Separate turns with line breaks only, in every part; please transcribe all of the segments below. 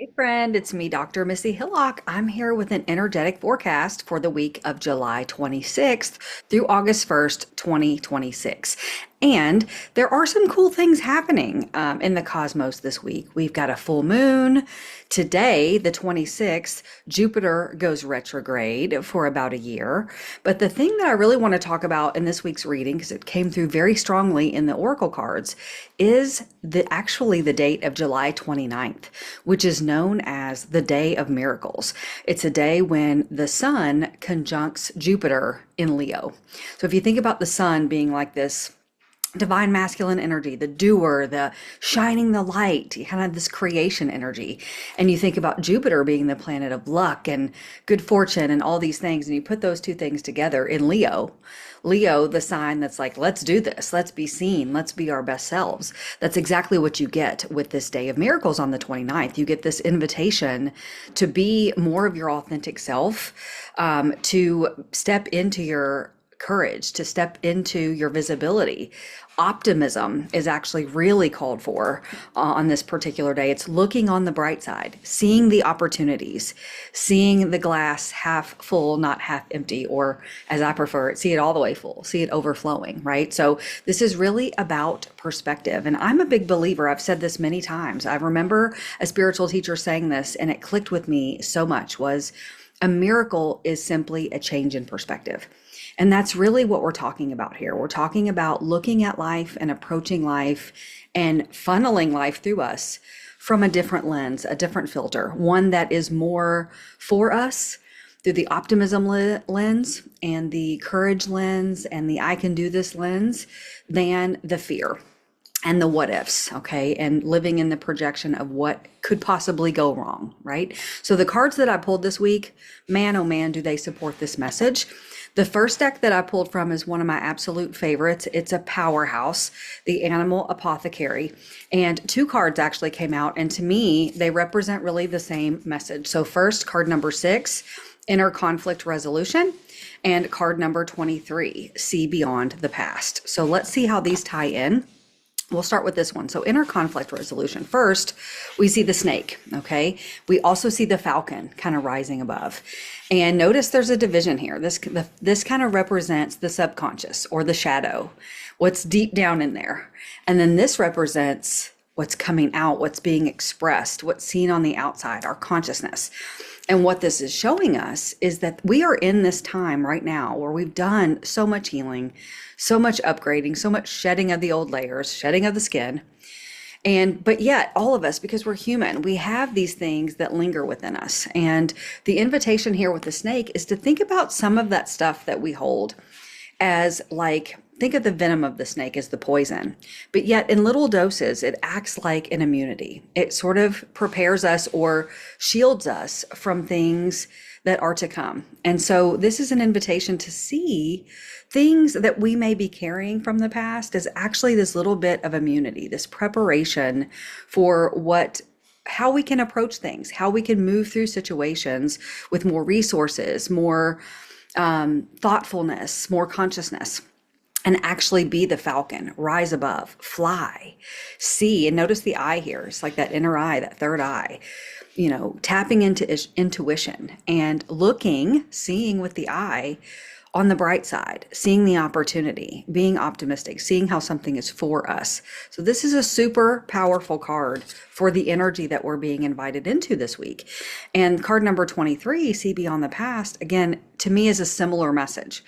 Hey friend, it's me, Dr. Missy Hillock. I'm here with an energetic forecast for the week of July 26th through August 1st, 2026. And there are some cool things happening in the cosmos this week. We've got a full moon. Today, the 26th, Jupiter goes retrograde for about a year. But the thing that I really want to talk about in this week's reading, because it came through very strongly in the oracle cards, is actually the date of July 29th, which is known as the Day of Miracles. It's a day when the sun conjuncts Jupiter in Leo. So if you think about the sun being like this divine masculine energy, the doer, the shining the light, kind of this creation energy. And you think about Jupiter being the planet of luck and good fortune and all these things. And you put those two things together in Leo. Leo, the sign that's like, let's do this, let's be seen, let's be our best selves. That's exactly what you get with this Day of Miracles on the 29th. You get this invitation to be more of your authentic self, to step into your courage, to step into your visibility. Optimism is actually really called for on this particular day. It's looking on the bright side, seeing the opportunities, seeing the glass half full, not half empty, or as I prefer it, see it all the way full, see it overflowing, right? So this is really about perspective. And I'm a big believer. I've said this many times. I remember a spiritual teacher saying this, and it clicked with me so much, was a miracle is simply a change in perspective. And that's really what we're talking about here. We're talking about looking at life and approaching life and funneling life through us from a different lens, a different filter, one that is more for us through the optimism lens and the courage lens and the I can do this lens than the fear and the what ifs, okay? And living in the projection of what could possibly go wrong, right? So the cards that I pulled this week, man, oh man, do they support this message. The first deck that I pulled from is one of my absolute favorites. It's a powerhouse, the Animal Apothecary. And two cards actually came out, and to me, they represent really the same message. So first, card number 6, Inner Conflict Resolution, and card number 23, See Beyond the Past. So let's see how these tie in. We'll start with this one. So inner conflict resolution. First, we see the snake, okay? We also see the falcon kind of rising above. And notice there's a division here. This kind of represents the subconscious or the shadow, what's deep down in there. And then this represents what's coming out, what's being expressed, what's seen on the outside, our consciousness. And what this is showing us is that we are in this time right now where we've done so much healing, so much upgrading, so much shedding of the old layers, shedding of the skin. But yet all of us, because we're human, we have these things that linger within us. And the invitation here with the snake is to think about some of that stuff that we hold as like, think of the venom of the snake as the poison, but yet in little doses, it acts like an immunity. It sort of prepares us or shields us from things that are to come. And so this is an invitation to see things that we may be carrying from the past as actually this little bit of immunity, this preparation for how we can approach things, how we can move through situations with more resources, more thoughtfulness, more consciousness, and actually be the falcon, rise above, fly, see. And notice the eye here. It's like that inner eye, that third eye, tapping into intuition and seeing with the eye on the bright side, seeing the opportunity, being optimistic, seeing how something is for us. So this is a super powerful card for the energy that we're being invited into this week. And card number 23, See Beyond the Past, again, to me is a similar message.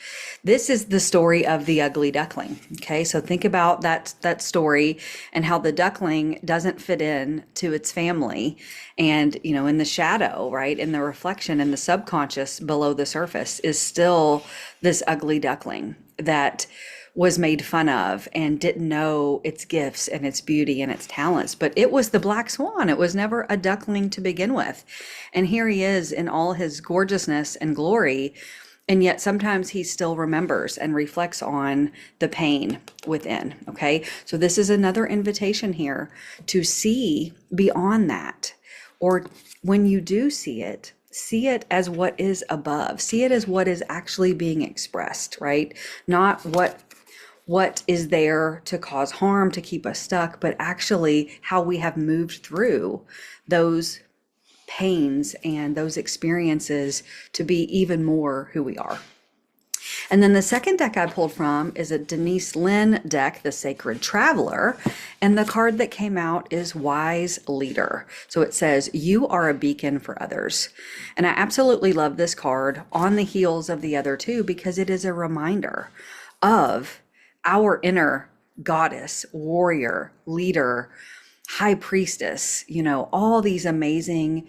This is the story of the ugly duckling. Okay, so think about that story and how the duckling doesn't fit in to its family. And, in the shadow, right, in the reflection, in the subconscious below the surface is still this ugly duckling that was made fun of and didn't know its gifts and its beauty and its talents. But it was the black swan. It was never a duckling to begin with. And here he is in all his gorgeousness and glory. And yet sometimes he still remembers and reflects on the pain within. Okay. So this is another invitation here to see beyond that. Or when you do see it as what is above. See it as what is actually being expressed, right? Not what is there to cause harm, to keep us stuck, but actually how we have moved through those pains and those experiences to be even more who we are. And then the second deck I pulled from is a Denise Lynn deck, the Sacred Traveler. And the card that came out is Wise Leader. So it says, you are a beacon for others. And I absolutely love this card on the heels of the other two because it is a reminder of our inner goddess, warrior, leader, high priestess, all these amazing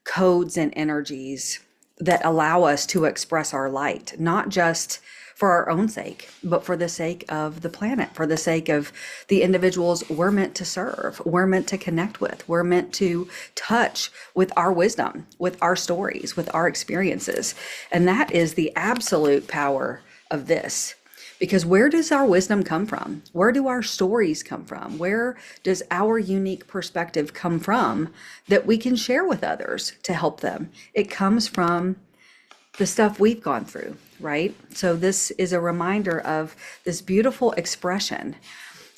codes and energies that allow us to express our light, not just for our own sake, but for the sake of the planet, for the sake of the individuals we're meant to serve, we're meant to connect with, we're meant to touch with our wisdom, with our stories, with our experiences. And that is the absolute power of this. Because where does our wisdom come from? Where do our stories come from? Where does our unique perspective come from that we can share with others to help them? It comes from the stuff we've gone through, right? So this is a reminder of this beautiful expression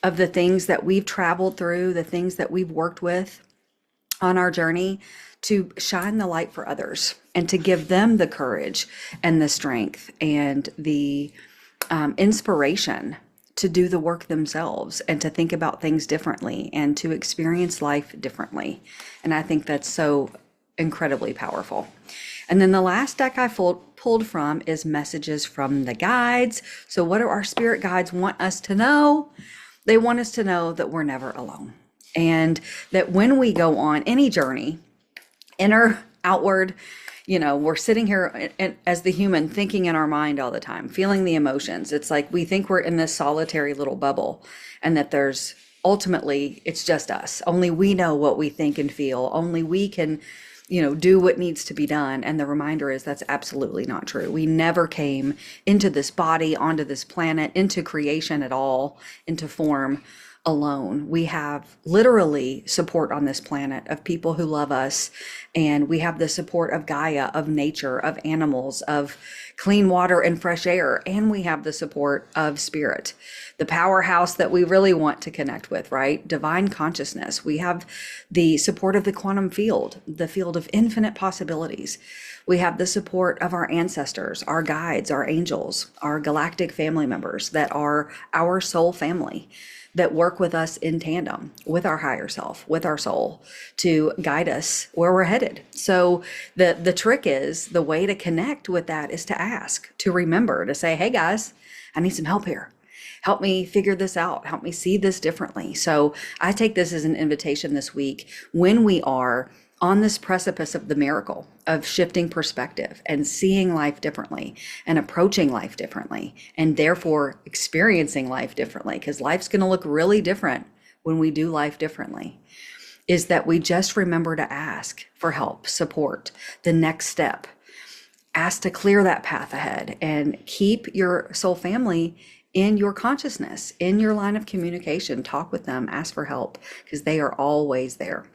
of the things that we've traveled through, the things that we've worked with on our journey to shine the light for others and to give them the courage and the strength and the inspiration to do the work themselves and to think about things differently and to experience life differently. And I think that's so incredibly powerful. And then the last deck I pulled from is Messages from the Guides. So what do our spirit guides want us to know? They want us to know that we're never alone. And that when we go on any journey, inner, outward, we're sitting here as the human thinking in our mind all the time, feeling the emotions. It's like we think we're in this solitary little bubble and that there's ultimately, it's just us. Only we know what we think and feel. Only we can, do what needs to be done. And the reminder is that's absolutely not true. We never came into this body, onto this planet, into creation at all, into form alone. We have literally support on this planet of people who love us, and we have the support of Gaia, of nature, of animals, of clean water and fresh air, and we have the support of spirit, the powerhouse that we really want to connect with, right? Divine consciousness. We have the support of the quantum field, the field of infinite possibilities. We have the support of our ancestors, our guides, our angels, our galactic family members that are our soul family, that work with us in tandem with our higher self, with our soul, to guide us where we're headed. So the trick is, the way to connect with that is to ask, to remember, to say, hey guys, I need some help here. Help me figure this out. Help me see this differently. So I take this as an invitation this week, when we are on this precipice of the miracle of shifting perspective and seeing life differently and approaching life differently and therefore experiencing life differently, because life's going to look really different when we do life differently, is that we just remember to ask for help, support, the next step, ask to clear that path ahead, and keep your soul family in your consciousness, in your line of communication. Talk with them, ask for help, because they are always there.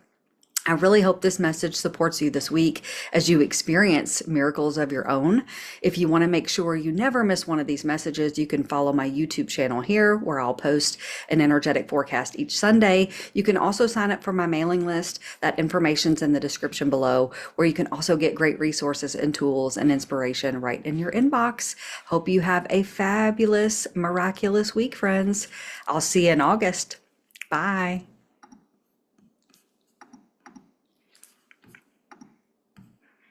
I really hope this message supports you this week as you experience miracles of your own. If you want to make sure you never miss one of these messages, you can follow my YouTube channel here, where I'll post an energetic forecast each Sunday. You can also sign up for my mailing list. That information's in the description below, where you can also get great resources and tools and inspiration right in your inbox. Hope you have a fabulous, miraculous week, friends. I'll see you in August. Bye.